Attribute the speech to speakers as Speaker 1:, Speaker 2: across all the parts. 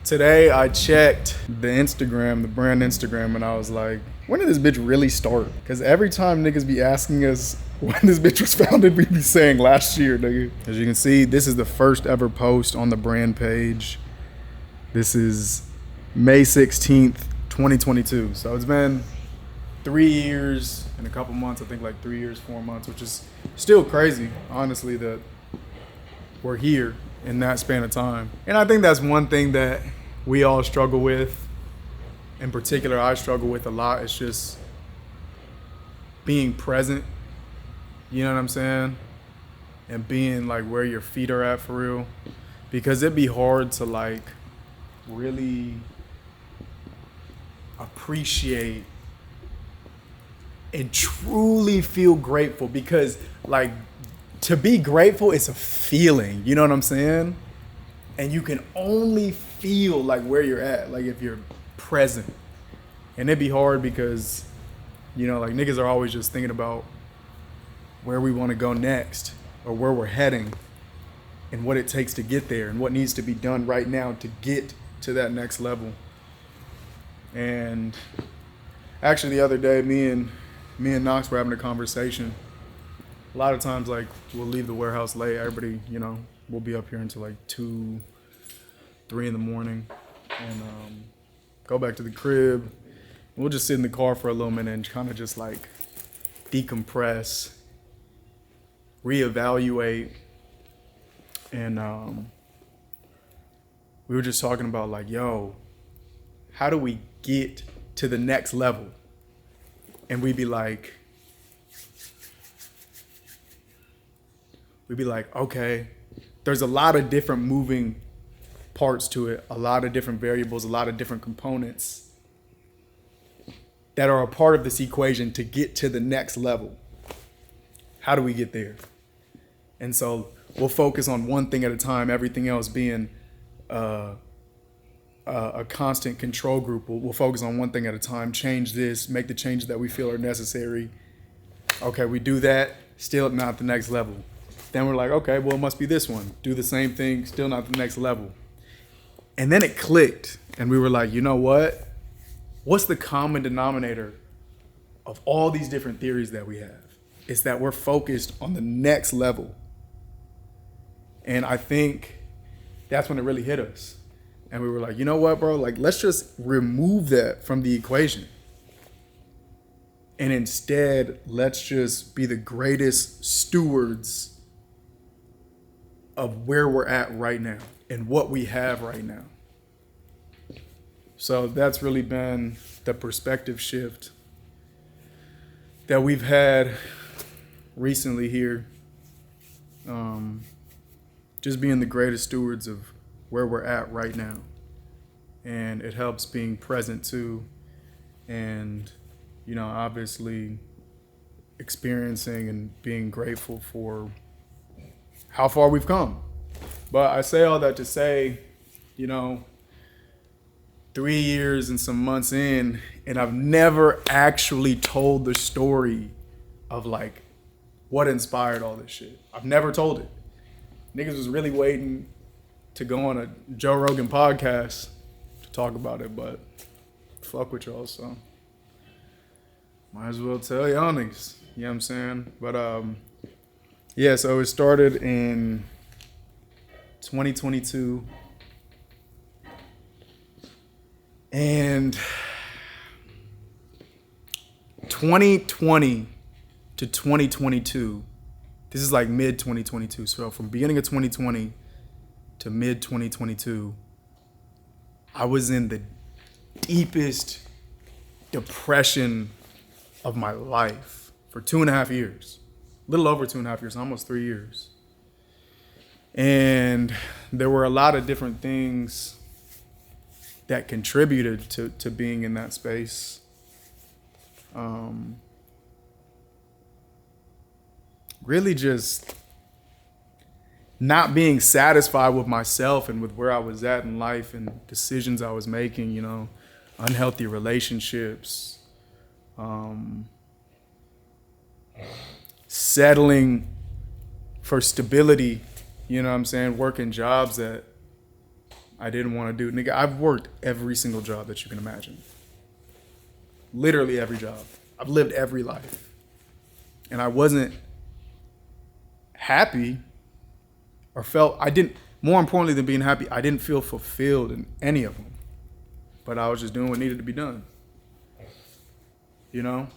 Speaker 1: Today I checked the Instagram, the brand Instagram, and I was like, when did this bitch really start? Because every time niggas be asking us when this bitch was founded, we be saying last year, nigga. As you can see, this is the first ever post on the brand page. This is May 16th, 2022. So it's been 3 years and a couple months, I think like 3 years, 4 months, which is still crazy, honestly, that we're here in that span of time. And I think that's one thing that we all struggle with. In particular, I struggle with a lot. It's just being present, you know what I'm saying? And being like where your feet are at for real. Because it'd be hard to like really appreciate and truly feel grateful, because like to be grateful is a feeling, you know what I'm saying? And you can only feel like where you're at, like if you're present. And it'd be hard because, you know, like niggas are always just thinking about where we want to go next or where we're heading and what it takes to get there and what needs to be done right now to get to that next level. And actually the other day, me and Knox were having a conversation. A lot of times, like, we'll leave the warehouse late. Everybody, you know, we'll be up here until like 2, 3 in the morning and go back to the crib. We'll just sit in the car for a little minute and kind of just like decompress, reevaluate. And we were just talking about like, yo, how do we get to the next level? And we'd be like, okay, there's a lot of different moving parts to it, a lot of different variables, a lot of different components that are a part of this equation to get to the next level. How do we get there? And so we'll focus on one thing at a time, everything else being a constant control group. We'll focus on one thing at a time, change this, make the changes that we feel are necessary. Okay, we do that, still not the next level. Then we're like, okay, well, it must be this one. Do the same thing, still not the next level. And then it clicked, and we were like, you know what? What's the common denominator of all these different theories that we have? It's that we're focused on the next level. And I think that's when it really hit us. And we were like, you know what, bro? Like, let's just remove that from the equation. And instead, let's just be the greatest stewards of where we're at right now and what we have right now. So that's really been the perspective shift that we've had recently here. Just being the greatest stewards of where we're at right now. And it helps being present too. And, you know, obviously experiencing and being grateful for how far we've come. But I say all that to say, you know, 3 years and some months in, and I've never actually told the story of like what inspired all this shit. I've never told it. Niggas was really waiting to go on a Joe Rogan podcast to talk about it, but fuck with y'all, so might as well tell y'all niggas. You know what I'm saying? But yeah, so it started in 2022. And 2020 to 2022, this is like mid 2022. So from beginning of 2020 to mid 2022, I was in the deepest depression of my life for 2.5 years, a little over 2.5 years, almost 3 years. And there were a lot of different things that contributed to being in that space. Really just not being satisfied with myself and with where I was at in life and decisions I was making, you know, unhealthy relationships, settling for stability, you know what I'm saying, working jobs that I didn't want to do. Nigga, I've worked every single job that you can imagine. Literally every job. I've lived every life. And I wasn't happy or more importantly than being happy, I didn't feel fulfilled in any of them. But I was just doing what needed to be done. You know?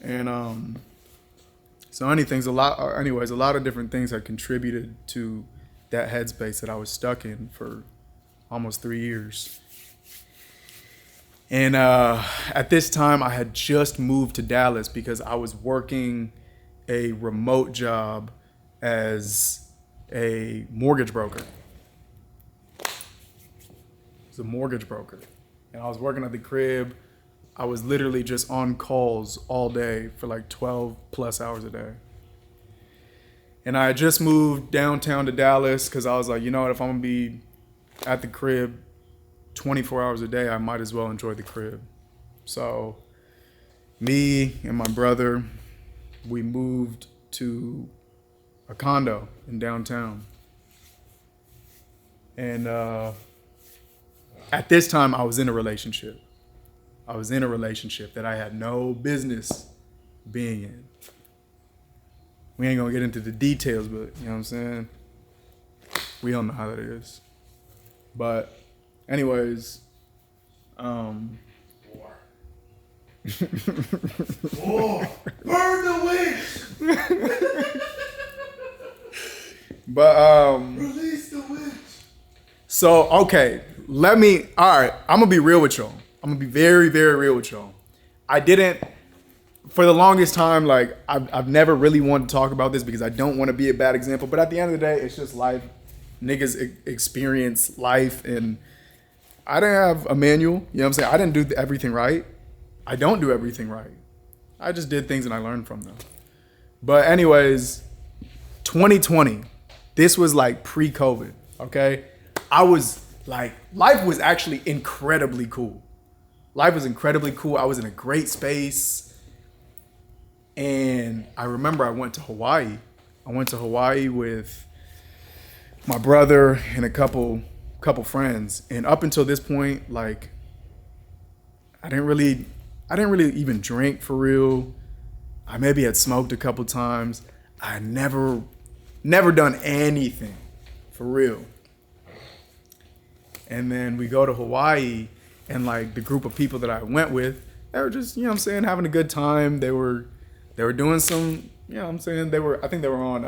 Speaker 1: And so anyways, a lot of different things had contributed to that headspace that I was stuck in for almost 3 years. And at this time, I had just moved to Dallas because I was working a remote job as a mortgage broker. As a mortgage broker. And I was working at the crib. I was literally just on calls all day for like 12 plus hours a day. And I had just moved downtown to Dallas because I was like, you know what, if I'm going to be at the crib 24 hours a day, I might as well enjoy the crib. So me and my brother, we moved to a condo in downtown. And at this time, I was in a relationship. I was in a relationship that I had no business being in. We ain't gonna get into the details, but you know what I'm saying? We all know how that is. But anyways, War. Burn the witch! But release the witch. So okay, alright, I'm gonna be real with y'all. I'm gonna be very, very real with y'all. For the longest time, like I've never really wanted to talk about this because I don't want to be a bad example. But at the end of the day, it's just life. Niggas experience life, and I didn't have a manual. You know what I'm saying? I didn't do everything right. I don't do everything right. I just did things and I learned from them. But anyways, 2020, this was like pre-COVID. Okay, I was like, life was actually incredibly cool. Life was incredibly cool. I was in a great space. And I remember I went to Hawaii. I went to Hawaii with my brother and a couple friends. And up until this point, like, I didn't really even drink for real. I maybe had smoked a couple times. I never done anything for real. And then we go to Hawaii, and like the group of people that I went with, they were just, you know what I'm saying, having a good time. They were doing some, you know what I'm saying, I think they were on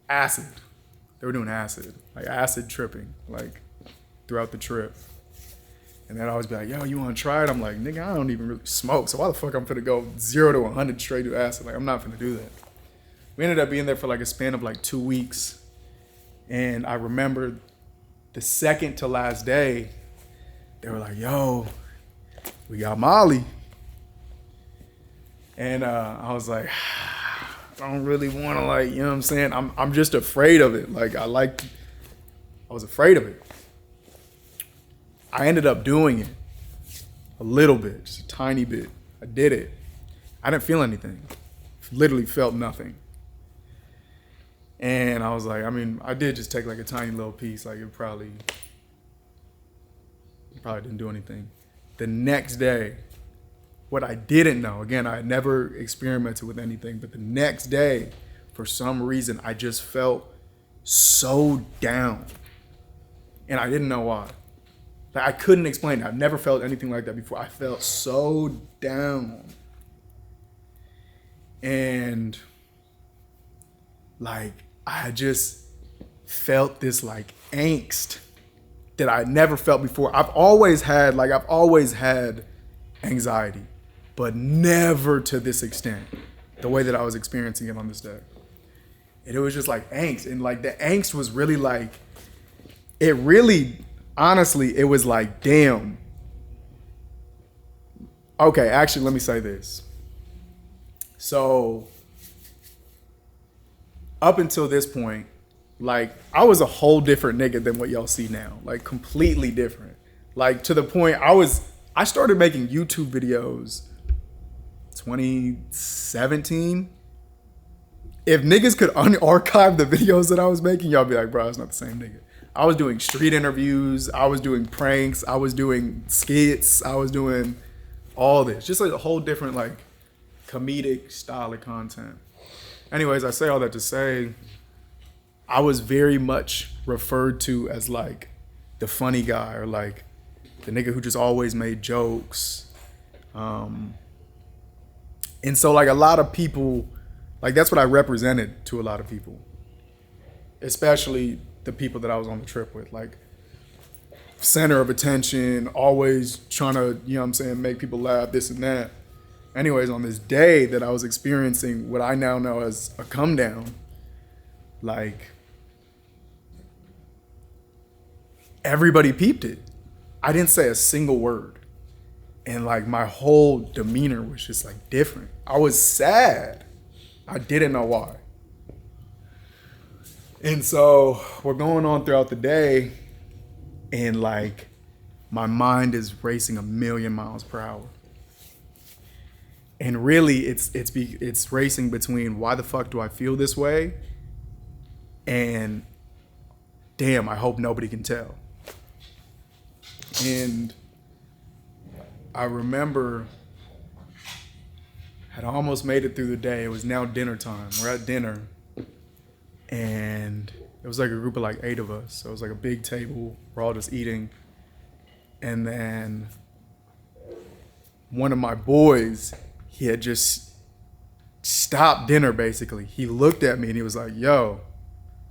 Speaker 1: acid. They were doing acid, like acid tripping, like throughout the trip. And they'd always be like, yo, you want to try it? I'm like, nigga, I don't even really smoke. So why the fuck I'm finna go 0 to 100 straight to acid? Like, I'm not finna do that. We ended up being there for like a span of like 2 weeks. And I remember the second to last day, they were like, yo, we got Molly. And I was like, I don't really want to, like, you know what I'm saying? I'm just afraid of it. Like, I was afraid of it. I ended up doing it a little bit, just a tiny bit. I did it. I didn't feel anything. Literally felt nothing. And I was like, I mean, I did just take like a tiny little piece. Like it probably didn't do anything. The next day, what I didn't know, again, I had never experimented with anything, but the next day, for some reason, I just felt so down. And I didn't know why. Like I couldn't explain it. I've never felt anything like that before. I felt so down. And like I just felt this like angst that I never felt before. I've always had anxiety, but never to this extent, the way that I was experiencing it on this day. And it was just like angst. And like the angst was really like, honestly, it was like, damn. Okay, actually, let me say this. So up until this point, like I was a whole different nigga than what y'all see now. Like completely different. Like to the point I started making YouTube videos 2017. If niggas could unarchive the videos that I was making, y'all be like, bro, it's not the same nigga. I was doing street interviews. I was doing pranks. I was doing skits. I was doing all this. Just like a whole different like comedic style of content. Anyways, I say all that to say, I was very much referred to as like the funny guy or like the nigga who just always made jokes. And so like a lot of people, like that's what I represented to a lot of people, especially the people that I was on the trip with, like center of attention, always trying to, you know what I'm saying, make people laugh, this and that. Anyways, on this day that I was experiencing what I now know as a come down, like everybody peeped it. I didn't say a single word. And like my whole demeanor was just like different. I was sad. I didn't know why. And so we're going on throughout the day and like my mind is racing 1,000,000 miles per hour. And really it's racing between why the fuck do I feel this way and damn, I hope nobody can tell. And I remember had almost made it through the day. It was now dinner time. We're at dinner and it was like a group of like 8 of us. So it was like a big table. We're all just eating. And then one of my boys, he had just stopped dinner basically. He looked at me and he was like, yo,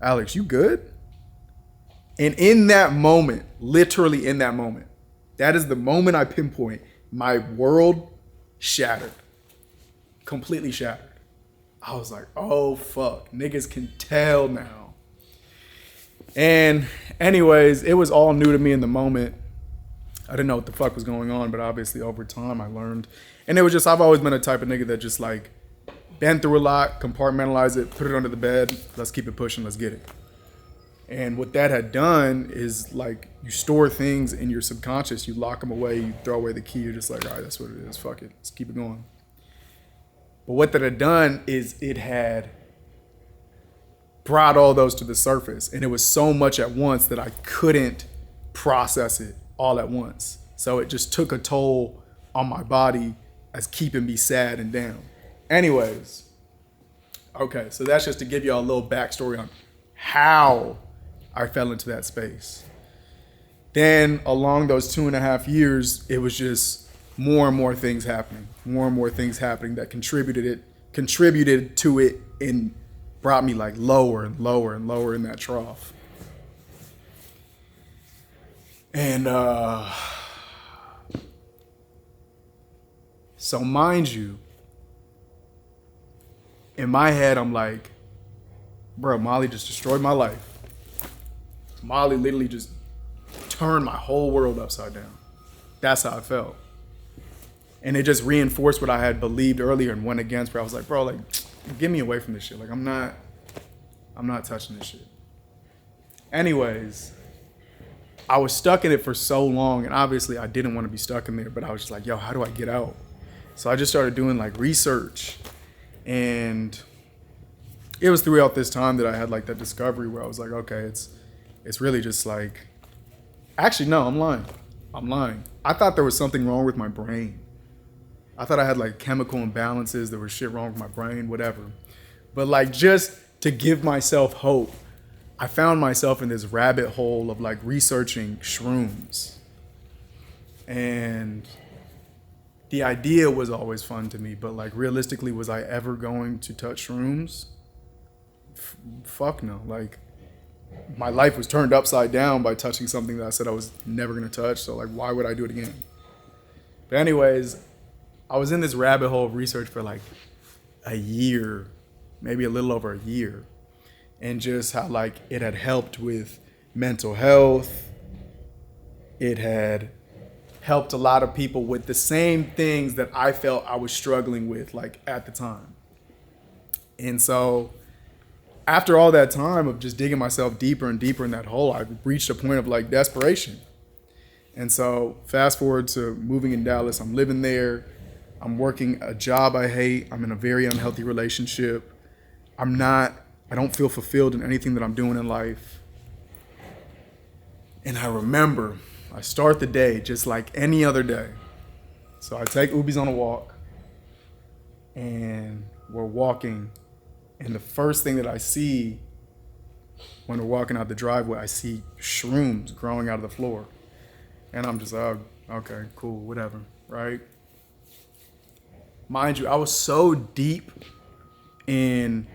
Speaker 1: Alex, you good? And in that moment, literally in that moment, that is the moment I pinpoint, my world shattered. Completely shattered. I was like, oh fuck, niggas can tell now. And anyways, it was all new to me in the moment. I didn't know what the fuck was going on, but obviously over time I learned. And it was just, I've always been a type of nigga that just like been through a lot, compartmentalize it, put it under the bed, let's keep it pushing, let's get it. And what that had done is like you store things in your subconscious, you lock them away, you throw away the key, you're just like, all right, that's what it is, fuck it, let's keep it going. But what that had done is it had brought all those to the surface. And it was so much at once that I couldn't process it all at once. So it just took a toll on my body as keeping me sad and down. Anyways, okay, so that's just to give y'all a little backstory on how I fell into that space. Then along those 2.5 years, it was just more and more things happening that contributed to it and brought me like lower and lower and lower in that trough. And so mind you, in my head, I'm like, bro, Molly just destroyed my life. Molly literally just turned my whole world upside down. That's how I felt. And it just reinforced what I had believed earlier and went against, where I was like, bro, like, get me away from this shit. Like, I'm not touching this shit. Anyways, I was stuck in it for so long, and obviously I didn't want to be stuck in there, but I was just like, yo, how do I get out? So I just started doing like research, and it was throughout this time that I had like that discovery where I was like, okay, it's really just like, actually, no, I'm lying. I thought there was something wrong with my brain. I thought I had like chemical imbalances. There was shit wrong with my brain, whatever. But like just to give myself hope, I found myself in this rabbit hole of like researching shrooms. And the idea was always fun to me, but like realistically, was I ever going to touch shrooms? Fuck no. Like my life was turned upside down by touching something that I said I was never gonna touch. So like, why would I do it again? But anyways, I was in this rabbit hole of research for like a year, maybe a little over a year. And just how like it had helped with mental health. It had helped a lot of people with the same things that I felt I was struggling with like at the time. And so after all that time of just digging myself deeper and deeper in that hole, I reached a point of like desperation. And so fast forward to moving in Dallas, I'm living there. I'm working a job I hate. I'm in a very unhealthy relationship. I don't feel fulfilled in anything that I'm doing in life. And I remember I start the day just like any other day. So I take Ubi's on a walk, and we're walking, and the first thing that I see when we're walking out the driveway, I see shrooms growing out of the floor. And I'm just, oh, okay, cool, whatever, right? Mind you, I was so deep in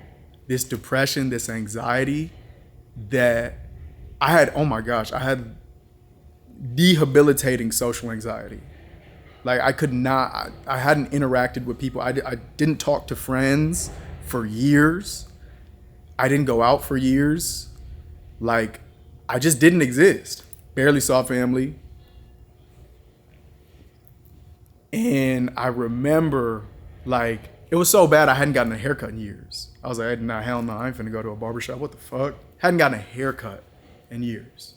Speaker 1: this depression, this anxiety, that I had debilitating social anxiety. Like I hadn't interacted with people. I didn't talk to friends for years. I didn't go out for years. Like, I just didn't exist. Barely saw family. And I remember, like, it was so bad I hadn't gotten a haircut in years. I was like, nah, hell no, I ain't finna go to a barbershop. What the fuck? Hadn't gotten a haircut in years.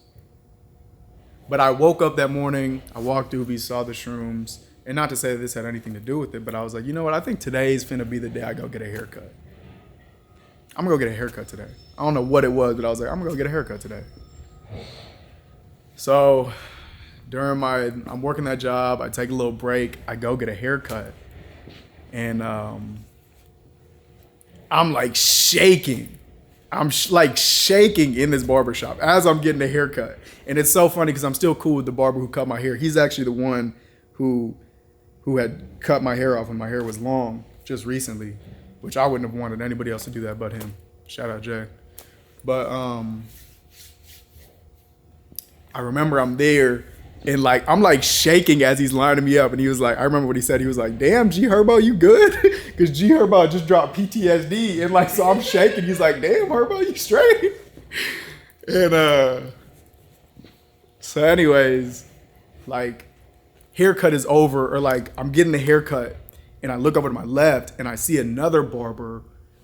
Speaker 1: But I woke up that morning, I walked through, saw the shrooms. And not to say that this had anything to do with it, but I was like, you know what? I think today's finna be the day I go get a haircut. I'm gonna go get a haircut today. I don't know what it was, but I was like, I'm gonna go get a haircut today. So I'm working that job, I take a little break, I go get a haircut. And I'm like shaking. I'm like shaking in this barbershop as I'm getting a haircut. And it's so funny because I'm still cool with the barber who cut my hair. He's actually the one who had cut my hair off when my hair was long just recently, which I wouldn't have wanted anybody else to do that but him. Shout out Jay. But I remember I'm there and like I'm like shaking as he's lining me up, and he was like, I remember what he said. He was like, "Damn, G Herbo, you good?" Because G Herbo just dropped PTSD, and like so I'm shaking. He's like, "Damn, Herbo, you straight?" And so anyways, like haircut is over, or like I'm getting the haircut, and I look over to my left, and I see another barber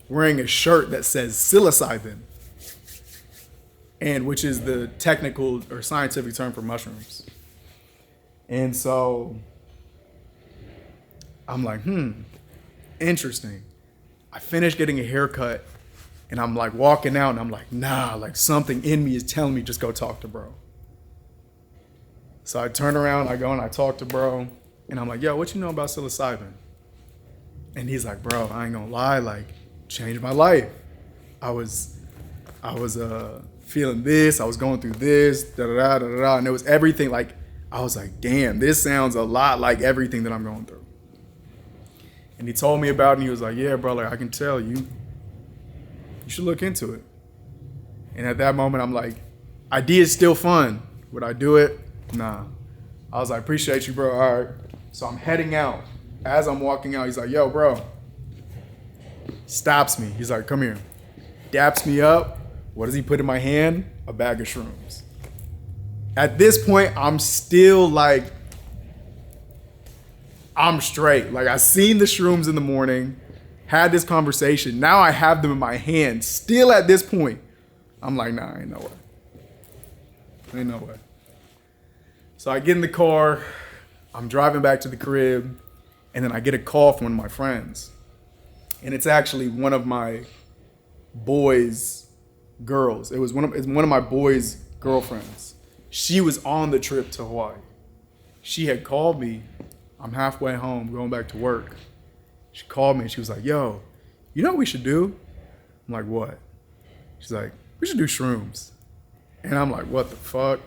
Speaker 1: wearing a shirt that says psilocybin, and which is the technical or scientific term for mushrooms. And so I'm like, interesting. I finished getting a haircut, and I'm like walking out, and I'm like, nah, like something in me is telling me just go talk to bro. So I turn around, I go and I talk to bro, and I'm like, yo, what you know about psilocybin? And he's like, bro, I ain't gonna lie, like, changed my life. I was feeling this, I was going through this, da-da-da, and it was everything. Like, I was like, damn, this sounds a lot like everything that I'm going through. And he told me about it, and he was like, yeah, bro, like, I can tell you should look into it. And at that moment, I'm like, idea's still fun. Would I do it? Nah. I was like, appreciate you, bro, all right. So I'm heading out. As I'm walking out, he's like, yo, bro. Stops me. He's like, come here. Daps me up. What does he put in my hand? A bag of shrooms. At this point, I'm still like, I'm straight. Like, I seen the shrooms in the morning, had this conversation. Now I have them in my hand. Still at this point, I'm like, nah, ain't no way. Ain't no way. So I get in the car. I'm driving back to the crib. And then I get a call from one of my friends. And it's actually one of my boys' girls. It's one of my boys' girlfriends. She was on the trip to Hawaii. She had called me. I'm halfway home, going back to work. She called me and she was like, yo, you know what we should do? I'm like, what? She's like, we should do shrooms. And I'm like, what the fuck?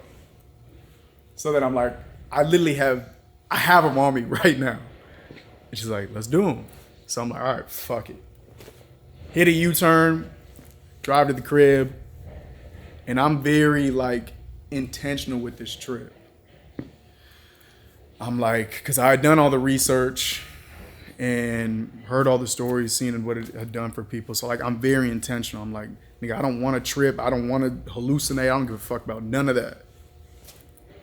Speaker 1: So then I'm like, I have them on me right now. And she's like, let's do them. So I'm like, all right, fuck it. Hit a U-turn, drive to the crib, and I'm very like intentional with this trip. I'm like, because I had done all the research and heard all the stories, seen what it had done for people. So like, I'm very intentional. I'm like, nigga, I don't want to trip. I don't want to hallucinate. I don't give a fuck about none of that.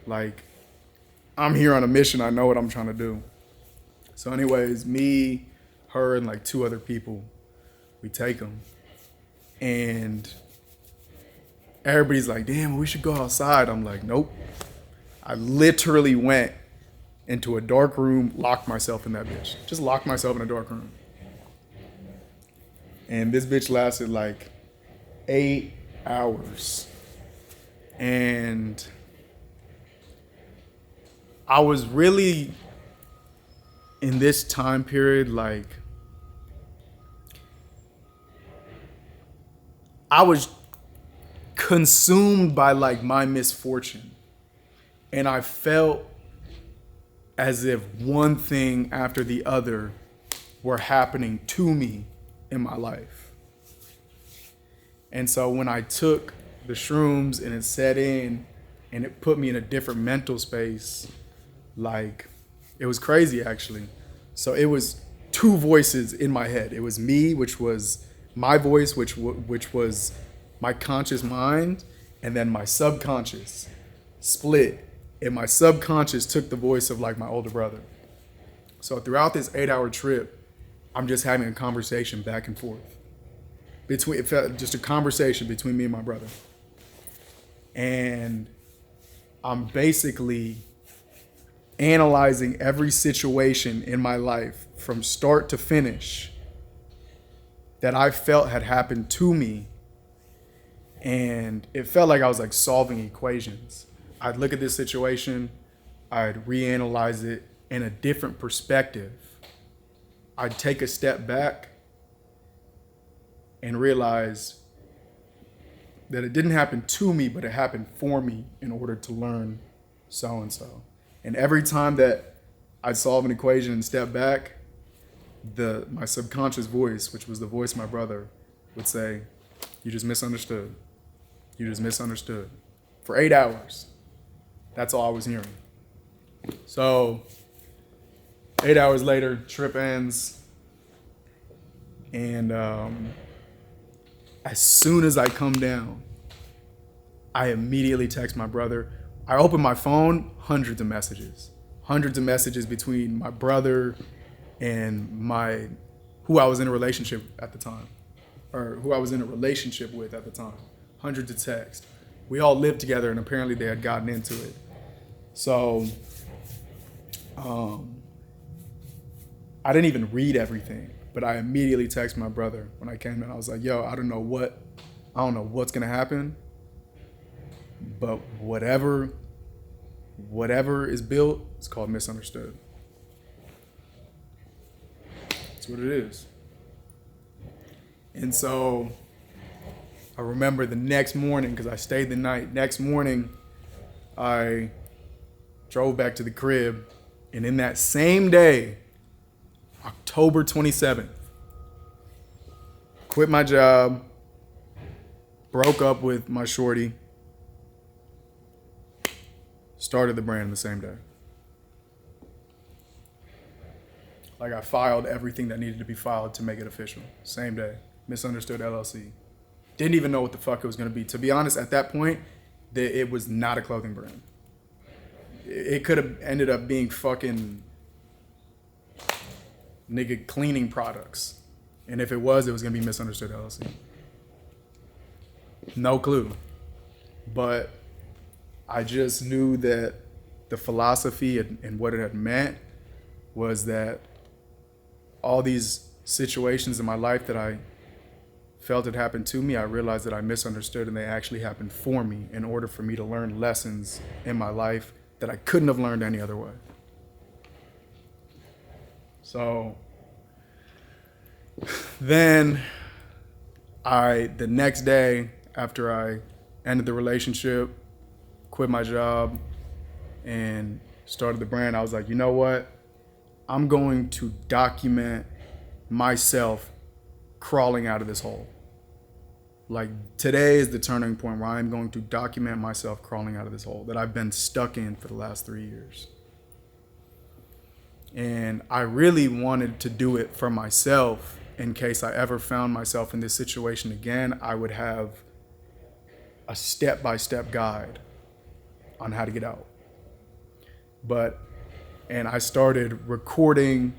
Speaker 1: Like, I'm here on a mission. I know what I'm trying to do. So anyways, me, her, and like 2 other people, we take them. And everybody's like, damn, we should go outside. I'm like, nope. I literally went into a dark room, locked myself in that bitch. Just locked myself in a dark room. And this bitch lasted like 8 hours. And I was really in this time period, like, I was consumed by like my misfortune. And I felt as if one thing after the other were happening to me in my life. And so when I took the shrooms and it set in and it put me in a different mental space, like, it was crazy actually. So it was two voices in my head. It was me, which was my voice, which was my conscious mind, and then my subconscious split. And my subconscious took the voice of like my older brother. So throughout this 8-hour trip, I'm just having a conversation back and forth. It felt just a conversation between me and my brother. And I'm basically analyzing every situation in my life from start to finish that I felt had happened to me. And it felt like I was like solving equations. I'd look at this situation, I'd reanalyze it in a different perspective. I'd take a step back and realize that it didn't happen to me, but it happened for me in order to learn so-and-so. And every time that I'd solve an equation and step back, my subconscious voice, which was the voice of my brother, would say, "You just misunderstood. You just misunderstood." For 8 hours. That's all I was hearing. So 8 hours later, trip ends. And as soon as I come down, I immediately text my brother. I open my phone, hundreds of messages between my brother and who I was in a relationship at the time, or who I was in a relationship with at the time. Hundreds of texts. We all lived together, and apparently they had gotten into it. So I didn't even read everything, but I immediately texted my brother when I came in. I was like, "Yo, I don't know what's gonna happen, but whatever is built, it's called misunderstood." That's what it is. And so I remember the next morning, because I stayed the night. Next morning, I drove back to the crib, and in that same day, October 27th, quit my job, broke up with my shorty, started the brand the same day. Like, I filed everything that needed to be filed to make it official. Same day. Misunderstood LLC. Didn't even know what the fuck it was going to be. To be honest, at that point, it was not a clothing brand. It could have ended up being fucking nigga cleaning products. And if it was going to be Misunderstood LLC. No clue. But I just knew that the philosophy and what it had meant was that all these situations in my life that I felt had happened to me, I realized that I misunderstood, and they actually happened for me in order for me to learn lessons in my life that I couldn't have learned any other way. So then the next day after I ended the relationship, quit my job, and started the brand, I was like, you know what? I'm going to document myself crawling out of this hole. Like, today is the turning point where I'm going to document myself crawling out of this hole that I've been stuck in for the last 3 years. And I really wanted to do it for myself in case I ever found myself in this situation again. I would have a step-by-step guide on how to get out. And I started recording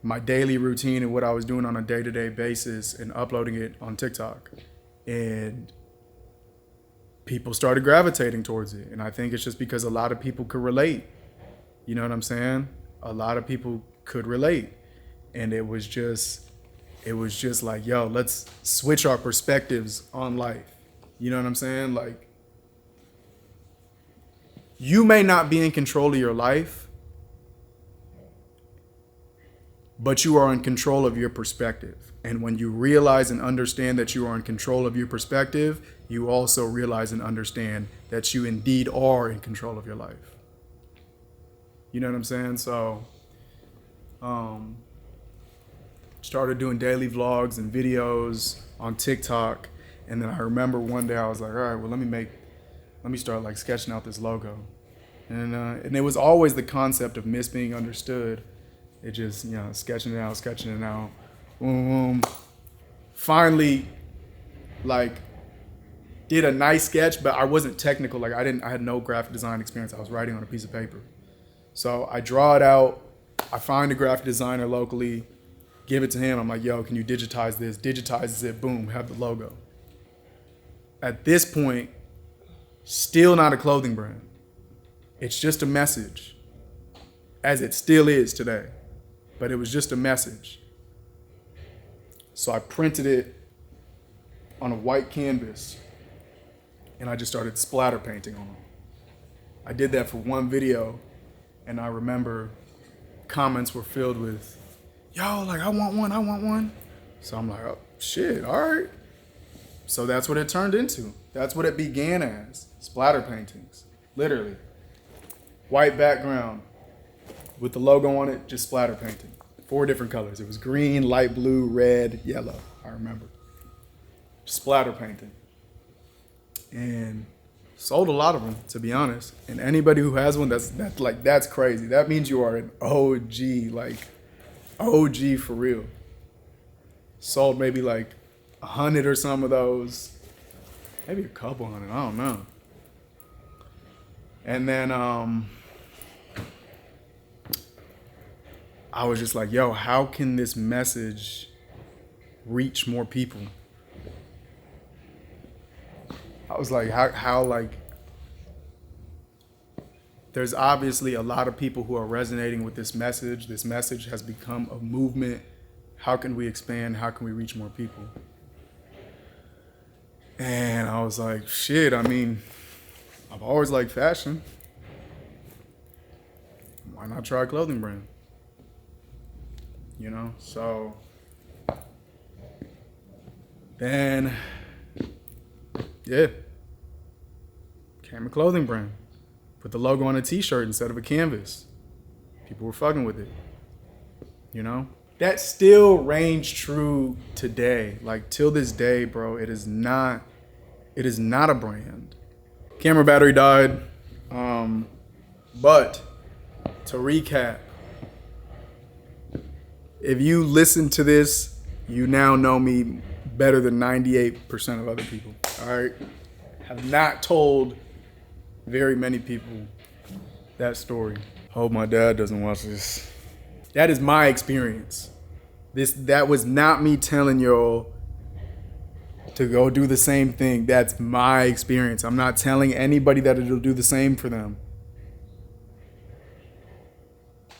Speaker 1: my daily routine and what I was doing on a day-to-day basis and uploading it on TikTok. And people started gravitating towards it. And I think it's just because a lot of people could relate. You know what I'm saying? A lot of people could relate. And it was just it was just like, yo, let's switch our perspectives on life. You know what I'm saying? Like, you may not be in control of your life, but you are in control of your perspective. And when you realize and understand that you are in control of your perspective, you also realize and understand that you indeed are in control of your life. You know what I'm saying? So, started doing daily vlogs and videos on TikTok. And then I remember one day I was like, all right, well, let me start like sketching out this logo. And it was always the concept of miss being understood. It just, sketching it out, boom, boom. Finally, like, did a nice sketch, but I wasn't technical. Like, I had no graphic design experience. I was writing on a piece of paper. So I draw it out. I find a graphic designer locally, give it to him. I'm like, yo, can you digitize this? Digitizes it, boom, have the logo. At this point, still not a clothing brand. It's just a message, as it still is today. But it was just a message. So I printed it on a white canvas, and I just started splatter painting on them. I did that for one video, and I remember comments were filled with, yo, like, I want one. So I'm like, oh, shit, all right. So that's what it turned into. That's what it began as, splatter paintings, literally. White background with the logo on it, just splatter painting. 4 different colors. It was green, light blue, red, yellow, I remember. Splatter painting. And sold a lot of them, to be honest. And anybody who has one, that's crazy. That means you are an OG, like OG for real. Sold maybe like 100 or some of those. Maybe a couple hundred, I don't know. And then I was just like, yo, how can this message reach more people? I was like, how like, there's obviously a lot of people who are resonating with this message. This message has become a movement. How can we expand? How can we reach more people? And I was like, shit, I mean, I've always liked fashion. Why not try a clothing brand? You know, so then, yeah, came a clothing brand. Put the logo on a t-shirt instead of a canvas. People were fucking with it, you know? That still reigns true today. Like, till this day, bro, it is not a brand. Camera battery died. But to recap, if you listen to this, you now know me better than 98% of other people, all right? Have not told very many people that story. Hope my dad doesn't watch this. That is my experience. That was not me telling y'all to go do the same thing. That's my experience. I'm not telling anybody that it'll do the same for them.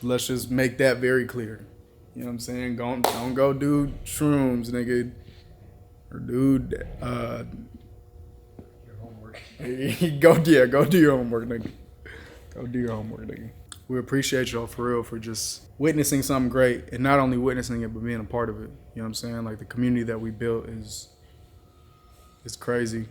Speaker 1: Let's just make that very clear. You know what I'm saying? Don't go do shrooms, nigga. Or dude, your homework. Go do your homework, nigga. Go do your homework, nigga. We appreciate y'all for real for just witnessing something great, and not only witnessing it, but being a part of it. You know what I'm saying? Like, the community that we built is crazy,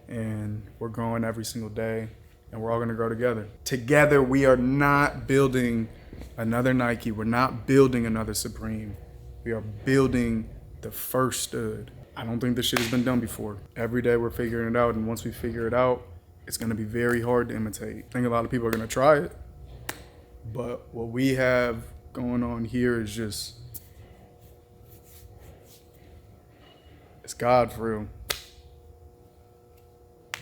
Speaker 1: and we're growing every single day, and we're all gonna grow together. Together, we are not building another Nike. We're not building another Supreme. We are building the first stud. I don't think this shit has been done before. Every day we're figuring it out, and once we figure it out, it's gonna be very hard to imitate. I think a lot of people are gonna try it, but what we have going on here is just, it's God for real.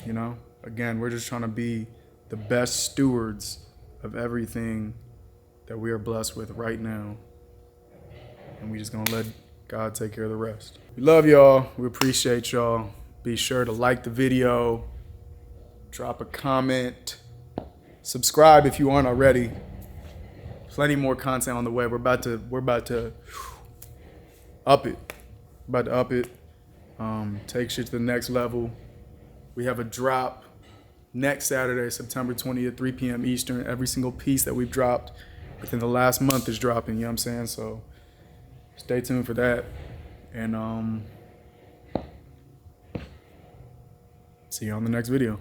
Speaker 1: You know, again, we're just trying to be the best stewards of everything that we are blessed with right now. And we just gonna let God take care of the rest. We love y'all. We appreciate y'all. Be sure to like the video, drop a comment, subscribe if you aren't already. Plenty more content on the way. We're about to up it. About to up it. Take shit to the next level. We have a drop next Saturday, September 20th, 3 p.m. Eastern. Every single piece that we've dropped within the last month is dropping, you know what I'm saying? So stay tuned for that. And see you on the next video.